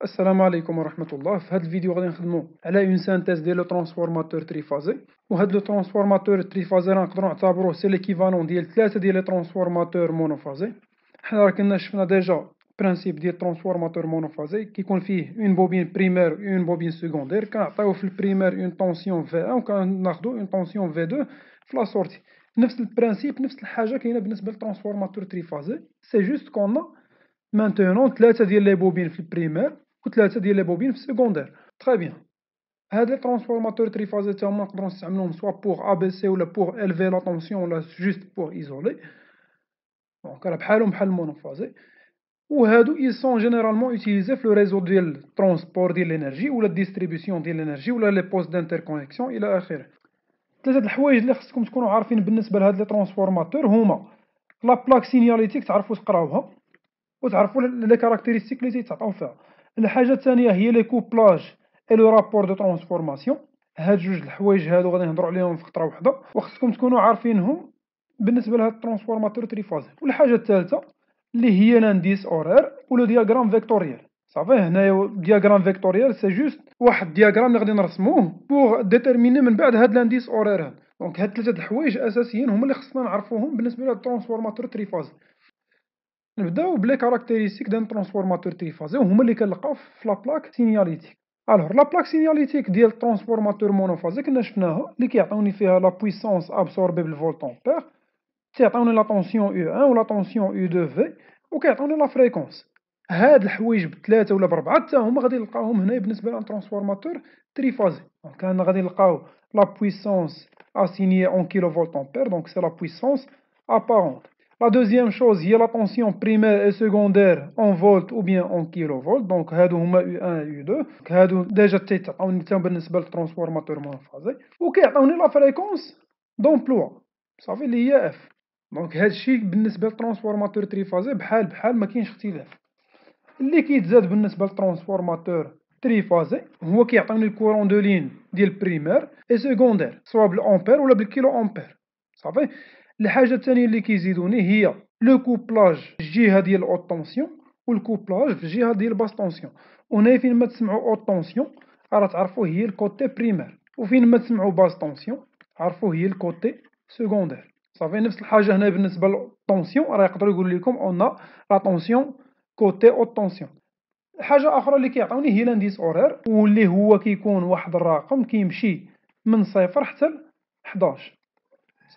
السلام عليكم ورحمة الله. في هذا الفيديو غادي نخدمو على اون سانتيز ديال لو ترانسفورماتور تريفازي، وهاد لو ترانسفورماتور تريفازي راه نقدرو نعتبروه سي ليكيفالون ديال 3 ديال لي ترانسفورماتور مونوفازي. حنا راه كنا شفنا ديجا برانسيب ديال ترانسفورماتور مونوفازي كيكون فيه اون بوبين بريمير و اون بوبين سكوندير، كنعطيو في البريمير اون طونسيون في 1 و كناخدو اون طونسيون في 2 في لا سورتي. نفس البرانسيب نفس الحاجة كاينة بالنسبة للترانسفورماتور تريفازي، سي جوست كون مانتونون 3 ديال لي بوبين في البريمير و3 ديال لي بوبين في السكوندير. تخي بيان. هاد لي ترانسفورماتور تريفازي تا هما نقدرو نستعملوهم سوا بوغ ابيسي ولا بوغ الفي لا طونسيون ولا جوست بوغ ايزولي، دونك راه بحالهم بحال المونوفازي. وهادو ils sont généralement utilisés في لو ريزو ديال الترونسبور ديال الانرجي ولا الديستريبيسيون ديال الانرجي ولا لي بوست دانتركونيكسيون الى اخره. ثلاثة د الحوايج اللي خصكم تكونوا عارفين بالنسبة لهاد لي ترانسفورماتور هما لا بلاك سينياليتيك تعرفوا تقراوها وتعرفوا لي كاركتيرستيك اللي تيتعطاو فيها. الحاجة الثانية هي لي كوبلاج اي لو رابور دو ترانسفورماسيون. هاد جوج الحوايج هادو غادي نهضروا عليهم في خطرة وحدة وخصكم تكونوا عارفينهم بالنسبة لهاد الترانسفورماتور تريفازي. والحاجة الثالثة اللي هي لانديس اورير ولو دياغرام فيكتوريال. صافي هنايا دياغرام فيكتوريال سي جوست واحد دياغرام اللي غادي نرسموه بوغ ديتيرميني من بعد هاد لانديس اورير هاد. دونك هاد ثلاثة د الحوايج اساسيين هما اللي خصنا نعرفوهم بالنسبة لهاد الترانسفورماتور تريفازي. نبداو بلي كاركتيرستيك ديال ترانسفورماتور تريفازي وهما اللي كنلقاو في لا بلاك سينياليتيك. الوغ لا بلاك سينياليتيك ديال الترانسفورماتور مونوفازي كنا شفناها اللي كيعطيوني فيها لا بويسونس ابسوربي بالفولت امبير، تيعطيوني لا طونسيون او 1 ولا طونسيون او 2 في وكيعطيوني لا فريكونس. هاد الحوايج بثلاثه ولا بربعه حتى هما غادي نلقاوهم هنايا بالنسبه للترانسفورماتور تريفازي. دونك انا غادي نلقاو لا بويسونس اسينيي اون كيلو فولت امبير، دونك سي لا بويسونس ابارونت. La deuxième chose هي la tension primaire et secondaire en volt ou bien en kilovolt، دونك هادو هما U1 و U2. هادو ديجا تيعطيوني حتى بالنسبة للترانسفورماتور مونوفازي وكيعطيوني لا فريكونس دومبلوا صافي اللي هي اف. دونك هادشي بالنسبة للترانسفورماتور تريفازي بحال ما كاينش اختلاف. اللي كيتزاد بالنسبة للترانسفورماتور تريفازي هو كيعطيوني الكورون دو لين ديال بريمير اي سكوندير سوا بالامبير ولا بالكيلو امبير. صافي. الحاجة الثانية اللي كيزيدوني هي لو كوبلاج في الجهة ديال اوت طونسيون والكوبلاج في الجهة ديال باس طونسيون. وهنايا فين ما تسمعوا اوت طونسيون راه تعرفوا هي الكوتي بريمير، وفين ما تسمعوا باس طونسيون عرفوا هي الكوتي سكوندير. صافي نفس الحاجة هنا بالنسبة للطونسيون راه يقدروا يقولوا لكم اون لا طونسيون كوتي اوت طونسيون. حاجة أخرى اللي كيعطيوني هي لانديس أورير واللي هو كيكون واحد الرقم كيمشي من صفر حتى ل 11.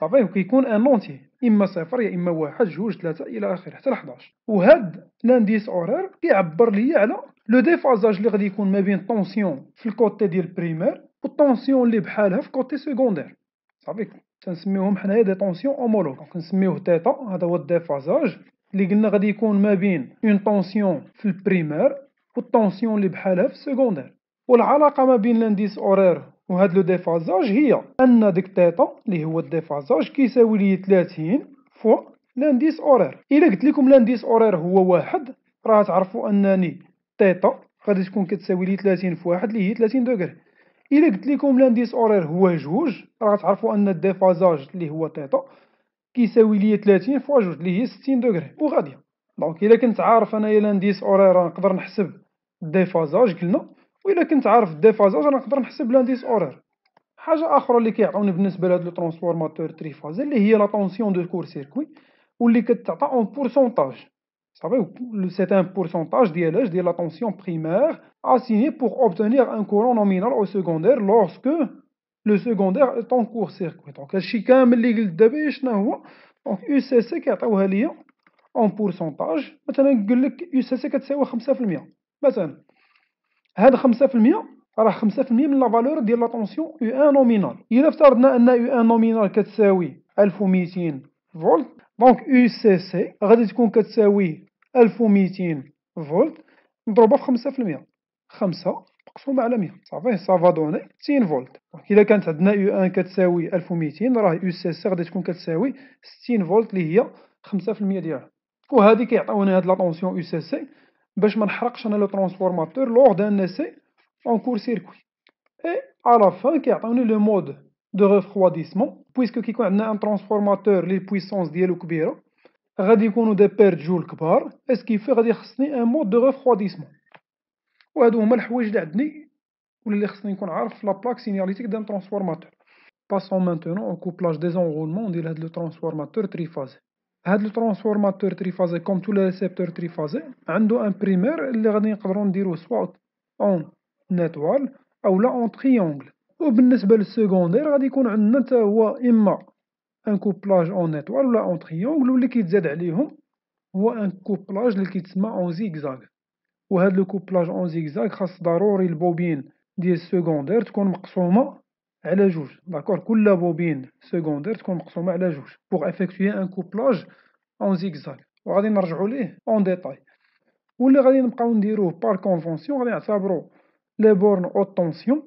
صافي وكيكون ان اونتي اما صفر يا اما واحد جوج ثلاثة الى اخره حتى ل 11. وهاد لانديس أورير كيعبر ليا على لو ديفازاج اللي غادي يكون ما بين طونسيون في الكوتي ديال بريمير والطونسيون اللي بحالها في كوتي سكوندير. صافي تنسميوهم حنايا دي طونسيون اومولوغ، دونك نسميوه تيتا. هذا هو الديفازاج اللي قلنا غادي يكون ما بين اون طونسيون في البريمير والطونسيون اللي بحالها في السكوندير. والعلاقة ما بين لانديس أورير وهاد لو ديفازاج هي أن ديك تيتا اللي هو الديفازاج كيساوي لي 30 فوا لانديس أورير. إلا قلت لكم لانديس أورير هو واحد راه تعرفوا أنني تيتا غادي تكون كتساوي لي 30 في واحد اللي هي 30 دوغري. إلا قلت لكم لانديس أورير هو جوج راه تعرفوا أن الديفازاج اللي هو تيتا كيساوي لي 30 فوا جوج اللي هي 60 دوغري وغادية. دونك إلا كنت عارف أنايا لانديس أورير نقدر نحسب الديفازاج قلنا، وإلا كنت عارف الديفازاج نقدر نحسب لانديس أورير. حاجة أخرى اللي كيعطيوني بالنسبة لهاد لو ترانسفورماتور تريفازي اللي هي لا طونسيون دو كور سيركوي واللي كتعطى اون بورسونتاج. صافي سي ان بورسونتاج ديال ديال لا طونسيون بريمير assigné pour obtenir un courant nominal au secondaire lorsque le secondaire est en court circuit. دونك هادشي كامل اللي قلت دابا شنو هو؟ دونك يو سي سي كيعطيوها ليا اون بورسونتاج. مثلا نقول لك يو سي سي كتساوي 5%. مثلا هاد 5% راه 5% من لا فالور ديال لا طونسيون يو ان نومينال. إلا افترضنا أن يو ان نومينال كتساوي 1200 فولت، دونك يو سي سي غادي تكون كتساوي 1200 فولت مضروبة في 5%. 5 مقسومة على 100 صافي سافا دوني 60 فولت. دونك إلا كانت عندنا يو ان كتساوي 1200 راه يو سي سي غادي تكون كتساوي 60 فولت اللي هي 5% ديالها. وهادي كيعطيونا هاد لا طونسيون يو سي سي باش ما نحرقش انا لو ترانسفورماتور لوغ دان اسي اون كور سيركوي. اي على فان كيعطيوني لو مود دو ريفخواديسمون بويسكو كيكون عندنا ان ترانسفورماتور لي البويسونس ديالو كبيره غادي يكونوا دي بيرت جول كبار اسكيفي غادي يخصني ان مود دو ريفخواديسمون. وهادو هما الحوايج اللي عندي ولا اللي خصني نكون عارف في لابلاك سينياليتيك ديال ترانسفورماتور. باسون مانتونون أو كوبلاج ديزونغولمون ديال هاد لو ترانسفورماتور تريفازي. هاد لو ترانسفورماتور تريفازي كوم تو لي ريسيبتور تريفازي عندو ان بريمير اللي غادي نقدرو نديروه سوا اون نيتوال أولا اون تريونغل، وبالنسبة للسكوندير غادي يكون عندنا تا هو إما ان كوبلاج اون نيتوال ولا اون تريونغل، واللي كيتزاد عليهم هو ان كوبلاج اللي كيتسمى اون زيكزاك. وهاد لو كوبلاج اون زيكزاك خاص ضروري البوبين ديال السكوندير تكون مقسومة على جوج، داكور، كل بوبين سكوندير تكون مقسومة على جوج بوغ افيكتوي ان كوبلاج اون زيكزاك، وغادي نرجعو ليه اون ديتاي. واللي غادي نبقاو نديروه بار كونفونسيون غادي نعتبرو لي بورن اوت طونسيون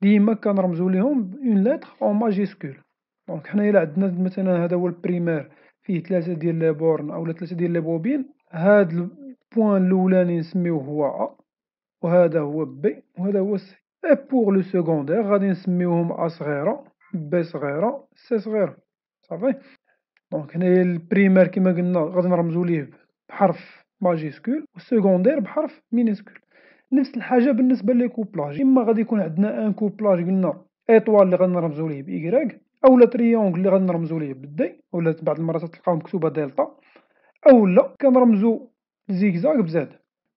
ديما كنرمزو ليهم اون لتر اون ماجيسكول. دونك حنايا إلا عندنا مثلا هذا هو البريمير فيه 3 ديال لي بورن أولا 3 ديال لي بوبين، هاد البوان الأولاني نسميوه هو أ، وهذا هو بي، وهذا هو سي. اي بوغ لو سكوندير غادي نسميوهم أ صغيرة، بي صغيرة، سي صغيرة، صافي. دونك هنايا البريمير كيما قلنا غادي نرمزو ليه بحرف ماجيسكول والسكوندير بحرف مينيسكول. نفس الحاجة بالنسبة لي كوبلاج، إما غادي يكون عندنا ان كوبلاج قلنا إيطوال اللي غادي نرمزو ليه بإكغيك، أولا تريونغل اللي غادي نرمزو ليه بالدي، ولا بعض المرات تلقاهم مكتوبة دلتا، أولا كنرمزو زيكزاك بزاد.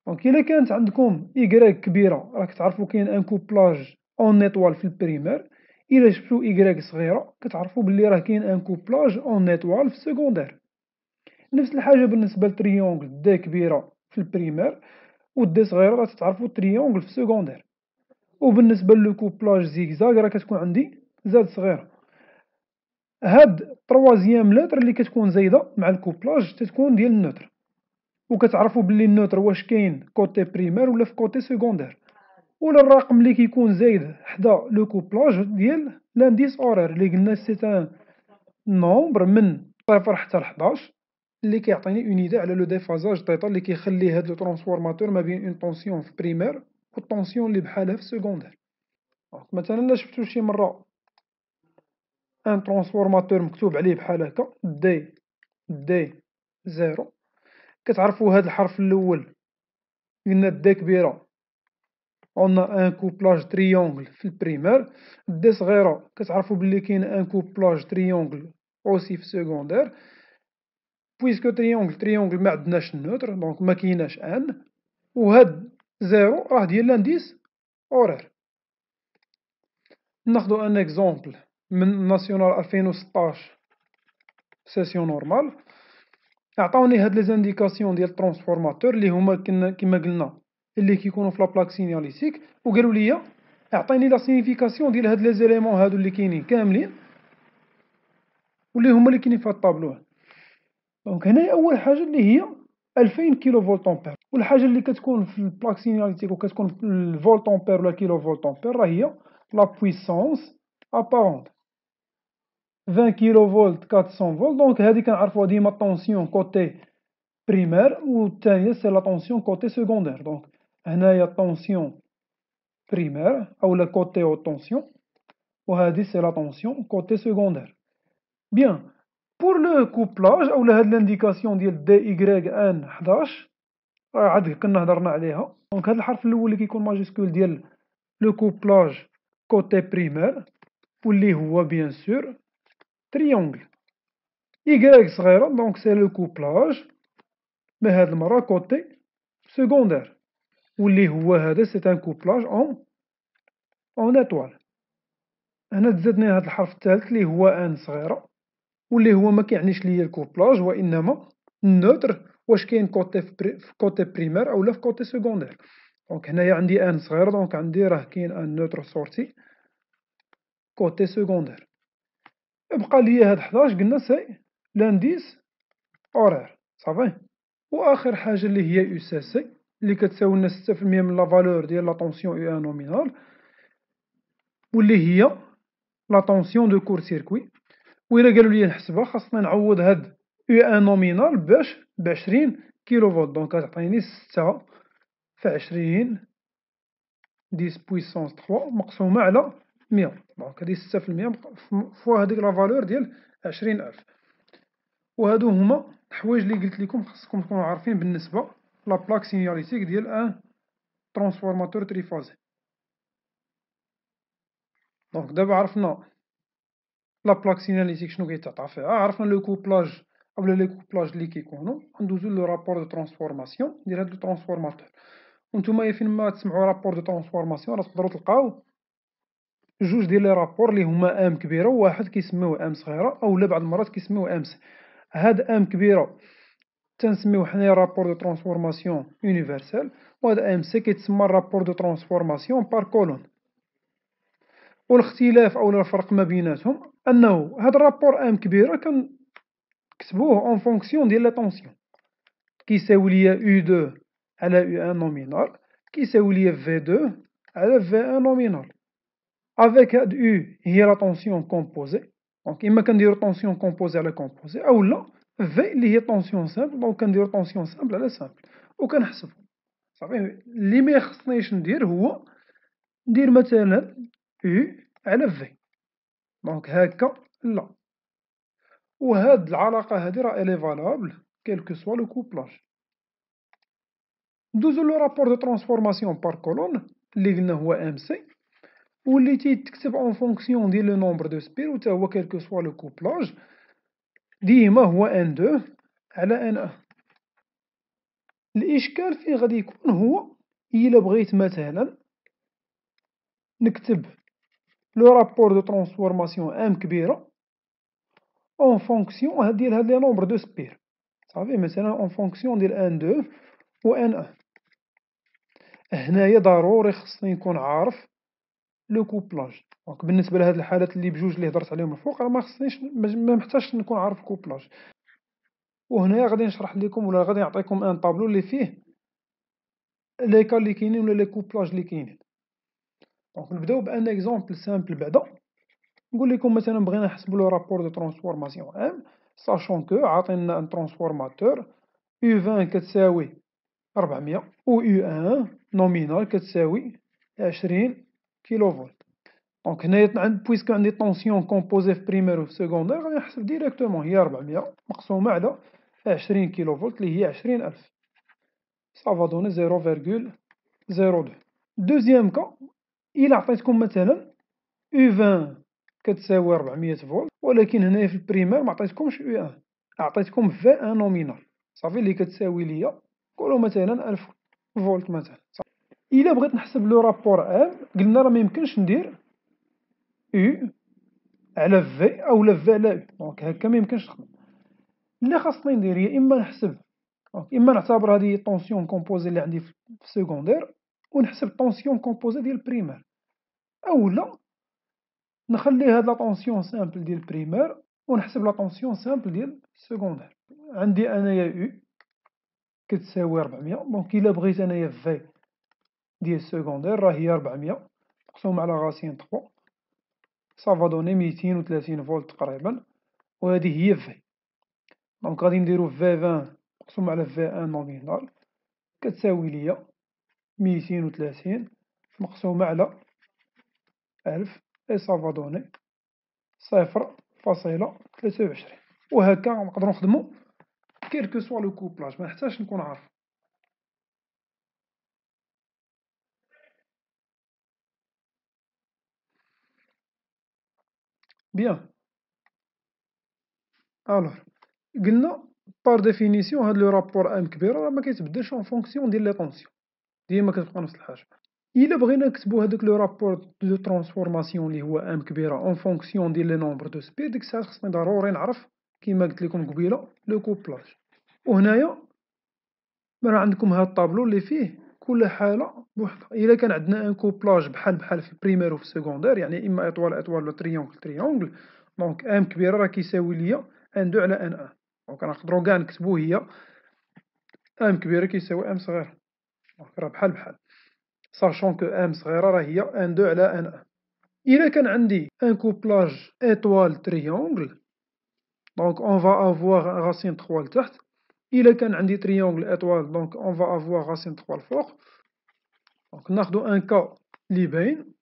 دونك إلا كانت عندكم إكغيك كبيرة راك تعرفو كاين ان كوبلاج أون إيطوال في البريمير، إلا جبتو إكغيك صغيرة كتعرفو بلي راه كاين ان كوبلاج أون إيطوال في السكوندير. نفس الحاجة بالنسبة لتريونغل دي كبيرة في البريمير ودي صغيرة راه تعرفو تريونغل في السكوندير. وبالنسبة لو كوبلاج زيكزاك راه كتكون عندي زاد صغيرة. هاد تروازيام لتر اللي كتكون زايدة مع الكوبلاج تتكون ديال النوتر، وكتعرفو بلي النوتر واش كاين كوتي بريمير ولا في كوتي سكوندير، ولا الرقم اللي كيكون زايد حدا لو كوبلاج ديال لانديس اورير اللي قلنا سي ان نومبر من صفر حتى ل 11 اللي كيعطيني اون ايدي على لو ديفازاج تيتا اللي كيخلي هاد لو ترانسفورماتور ما بين اون طونسيون في بريمير والطونسيون اللي بحالها في سكوندير. مثلا الا شفتو شي مرة ان ترانسفورماتور مكتوب عليه بحال هكا دي زيرو، كتعرفو هاد الحرف الأول قلنا دي كبيرة اون ان كوبلاج تريونغل في البريمير، دي صغيرة كتعرفو بلي كاين ان كوبلاج تريونغل اوسي في سكوندير، بويسكو تريونغل ما عندناش النوتر دونك ما كايناش ان، وهاد زيرو راه ديال لانديس اورير. ناخدو ان اكزومبل من ناسيونال 2016 سيسيون نورمال. عطاوني هاد لي زانديكاسيون ديال الترانسفورماتور اللي هما كيما قلنا اللي كيكونوا في لابلاك سينياليتيك، وقالوا لي اعطيني لا سينيفيكاسيون ديال هاد لي زيليمون هادو اللي كاينين كاملين واللي هما اللي كاينين في هاد الطابلو. دونك هنايا اول حاجه اللي هي 2000 كيلو فولت امبير، والحاجه اللي كتكون في البلاك سينياليتيك وكتكون في الفولت امبير ولا كيلو فولت امبير راه هي لا بويسونس ابارونت 20 كيلو فولت 400 فولت. دونك هادي كنعرفوها ديما طونسيون كوتي بريمير والثانية سي لا طونسيون كوتي سكوندير. دونك هنايا طونسيون بريمير أولا كوتي أو طونسيون، وهادي سي لا طونسيون كوتي سكوندير. بيان بور لو كوبلاج أولا هاد لانديكاسيون ديال دي إيكغيك ان 11 راه عاد كنا هضرنا عليها. دونك هاد الحرف الأول اللي كيكون ماجيسكول ديال لو كوبلاج كوتي بريمير واللي هو بيان سور تريونغل، إيكغيك صغيرة دونك سي لو كوبلاج مي هاد المرة كوتي سكوندير واللي هو هذا سي ان كوبلاج اون ايطوال. هنا تزادني هاد الحرف الثالث اللي هو ان صغيرة واللي هو ما كيعنيش ليا الكوبلاج وانما النوتر واش كاين كوتي في كوتي بريمير اولا في كوتي سكوندير. دونك هنايا عندي ان صغيرة دونك عندي راه كاين ان نوتر سورتي كوتي سكوندير. بقى ليا هاد 11 قلنا سي لانديس اورير، صافي. واخر حاجة اللي هي يو سي سي اللي كتساوي لنا 6% من لا فالور ديال لا طونسيون يو ان نومينال واللي هي لا طونسيون دو كور سيركوي. وإلا قالوا لي نحسبها خاصني نعوض هاد يو ان نومينال باش ب20 كيلو فولت. دونك غتعطيني 6 في 20 10 بويسونس 3 مقسومة على 100. دونك هادي 6% فوا هاديك لا فالور ديال 20000. وهادو هما الحوايج اللي قلت لكم خاصكم تكونوا عارفين بالنسبة لا بلاك سينياليتيك ديال ان ترانسفورماتور تريفازي. دونك دابا عرفنا لا بلاك سيناليتيك شنو كيتعطى فيها، عرفنا لو كوبلاج أولا لي كوبلاج لي كيكونو، ندوزو لو رابور دو ترانسفورماسيون ديال هاد لو ترانسفورماتور. ونتوما فين ما تسمعو رابور دو ترانسفورماسيون راه تقدرو تلقاو جوج ديال لي رابور لي هما ام كبيرة وواحد كيسميوه ام صغيرة أولا بعض المرات كيسميوه ام سي. هاد ام كبيرة تنسميوه حنايا رابور دو ترانسفورماسيون يونيفرسال، وهاد ام سي كيتسمى رابور دو ترانسفورماسيون بار كولون. والاختلاف أولا الفرق ما بيناتهم أنه هاد الرابور ام كبيرة كنكتبوه اون فونكسيون ديال لا طونسيون، كيساوي ليا أو دو على أو ان نومينال كيساوي ليا في دو على في ان نومينال. افيك هاد أو هي لا طونسيون كومبوزي، دونك إما كنديرو طونسيون كومبوزي على كومبوزي أولا في اللي هي طونسيون سامبل، دونك كنديرو طونسيون سامبل على سامبل وكنحسبو. صافي اللي ميخصنيش ندير هو ندير مثلا أو على في، دونك هاكا لا. وهاد العلاقة هادي راه إلي فالابل كيلكو سوا لو كوبلاج. ندوزو لو رابور دو ترانسفورماسيون بار كولون اللي قلنا هو ام سي، واللي تيتكتب اون فونكسيون ديال لو نومبر دو سبير وتا هو كيلكو سوا لو كوبلاج ديما هو ان دو على ان ان. الإشكال فين غادي يكون هو إلا بغيت مثلا نكتب لو رابور دو ترانسفورماسيون ام كبيرة اون فونكسيون ديال هاد لي نومبر دو سبير. صافي مثلا اون فونكسيون ديال ان دو و ان ان. هنايا ضروري خصني نكون عارف لو كوبلاج. دونك بالنسبة لهاد الحالات اللي بجوج اللي هدرت عليهم الفوق راه مخصنيش محتاجش نكون عارف كوبلاج. وهنايا غادي نشرح لكم ولا غادي نعطيكم ان طابلو اللي فيه لي كا اللي كاينين ولا لي كوبلاج اللي كاينين. دونك نبداو بان اكزومبل سامبل بعدا. نقول لكم مثلا بغينا نحسبو لو رابور دو ترانسفورماسيون ام ساشون كو عاطينا ان ترانسفورماتور او 20 كتساوي 400 و او ان نومينال كتساوي 20 كيلو فولت. دونك هنايا بويسكو عندي طونسيون كومبوزي في بريمير و في سكوندير غادي نحسب ديريكتومون هي 400 مقسومة على 20 كيلو فولت اللي هي 20000، صافا دوني 0,02. دوزيام كا إلا عطيتكم مثلا او 20 كتساوي 400 فولت ولكن هنايا في البريمير معطيتكمش او ان، عطيتكم في ان نومينال صافي اللي كتساوي ليا قولو مثلا 1000 فولت مثلا. إلا بغيت نحسب لو رابور ام قلنا راه ميمكنش ندير او على في أولا في على او، دونك هاكا ميمكنش نخدم. اللي خاصني ندير هي إما نحسب إما نعتبر هادي طونسيون كومبوزي اللي عندي في سكوندير ونحسب طونسيون كومبوزي ديال البريمير، أولا نخلي هاد لا طونسيون سامبل ديال البريمير ونحسب لا طونسيون سامبل ديال السكوندير. عندي أنايا او كتساوي 400، دونك إلا بغيت أنايا في ديال السكوندير راه هي 400 مقسوم على غاسين 3 صافا دوني 230 فولت تقريبا، وهادي هي في. دونك غادي نديرو في 20 مقسوم على في ان نومينال كتساوي ليا 230 مقسومة على 1000 إي صافا دوني 0,23. وهاكا نقدرو نخدمو كيلكو سوا لو كوبلاج منحتاجش نكون عارف. بيان ألوغ قلنا بار ديفينيسيون هاد لو رابور ام كبيرة راه مكيتبدلش اون فونكسيون ديال لي طونسيون، ديما كتبقى نفس الحاجة. إلا بغينا نكتبو هاداك لو رابور دو ترانسفورماسيون اللي هو ام كبيرة اون فونكسيون ديال لي نومبر دو سبير، ديك الساعة خصني ضروري نعرف كيما قلت لكم قبيلة لو كوبلاج. وهنايا راه عندكم هاد الطابلو اللي فيه كل حالة بوحدها. إلا كان عندنا ان كوبلاج بحال في البريمير وفي السكوندير يعني إما إطوال إطوال ولا تريونغل، دونك ام كبيرة راه كيساوي ليا ان دو على ان ان. دونك نقدرو كاع نكتبو هي ام كبيرة كيساوي ام صغيرة، دونك راه بحال ساشون كو ام صغيرة راه هي ان دو على ان ان. إلا كان عندي ان كوبلاج إطوال تريونغل دونك اون فا افواغ غاسين 3 لتحت، إلا كان عندي تريونغل إطوال دونك اون فا افواغ غاسين 3 الفوق. دونك ناخدو ان كا لي باين.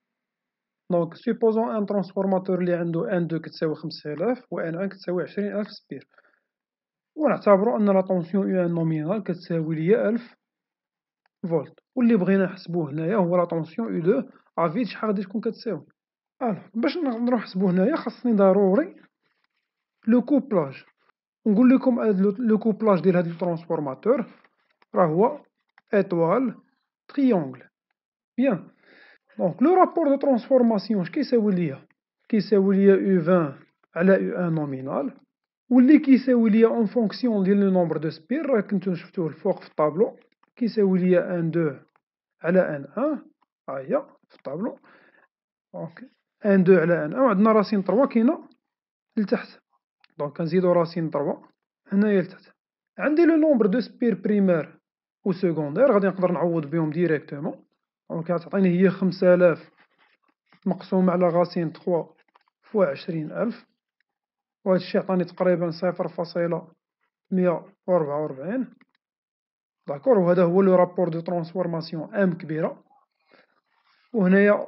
دونك سيبوزون ان ترانسفورماتور اللي عندو ان دو كتساوي 5000 و ان ان كتساوي 20000 سبير، ونعتبرو أن لا طونسيون او ان نومينال كتساوي ليا 1000 فولت، واللي بغينا نحسبو هنايا هو لا طونسيون أو دو أفيد شحال غادي تكون كتساوي. باش نقدرو نحسبو هنايا خاصني ضروري لو كوبلاج، نقول لكم هاد لو كوبلاج ديال هاد الترونسفورماتور راه هو إيطوال تريونغل. بيان، دونك لو رابور دو ترونسفورماسيون اش كيساوي ليا؟ كيساوي ليا أو 20 على أو 1 نومينال، واللي كيساوي ليا اون فونكسيون ديال لو نومبر دو سبير راه كنتو شفتوه الفوق في الطابلو، كيساوي ليا ان دو على ان ها هي في الطابلو. دونك ان دو على ان وعندنا راسين طروا كاينة لتحت، دونك كنزيدو راسين طروا هنايا لتحت. عندي لو نومبر دو سبير بريمير و سكوندير غادي نقدر نعوض بهم ديريكتومون، دونك غتعطيني هي 5000 مقسوم على غاسين 3 فوا 20000، وهاد الشي عطاني تقريبا 0.144. داكور، وهذا هو لو رابور دو ترونسفورماسيون ام كبيرة، وهنايا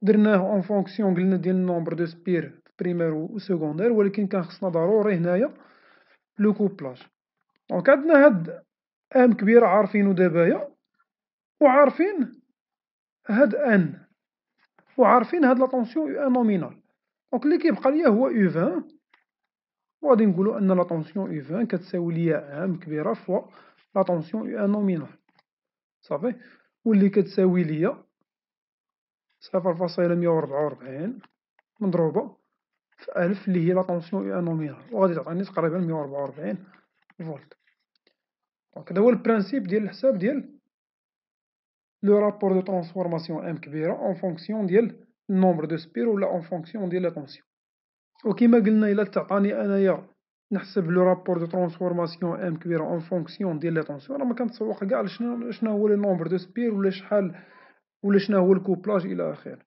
درناه اون فونكسيون قلنا ديال النومبر دو سبير بريمير و سكوندير، ولكن كان خصنا ضروري هنايا لو كوبلاج. دونك عندنا هاد ام كبيرة عارفينو دابايا، وعارفين هاد ان، وعارفين هاد لا طونسيون او ان نومينال، دونك اللي كيبقى ليا هو او 20، وغادي نقولو أن لا طونسيون او 20 كتساوي ليا ام كبيرة فوا لا طونسيون او ان نومينال، صافي، واللي كتساوي ليا 0.144 مضروبة في 1000 اللي هي لا طونسيون او ان نومينال، وغادي تعطيني تقريبا 144 فولت. دونك هذا هو البرانسيب ديال الحساب ديال لو رابور دو ترونسفورماسيون ام كبيرة اون فونكسيون ديال النومبر دو سبير ولا اون فونكسيون ديال لا طونسيون. وكيما قلنا إلا تعطاني أنايا نحسب لو رابور دو ترونسفورماسيون ام كبيرة اون فونكسيون ديال لي طونسيون، راه مكنتسوق قاع شنو هو لو نومبر دو سبير ولا شحال ولا شنو هو الكوبلاج إلى آخره.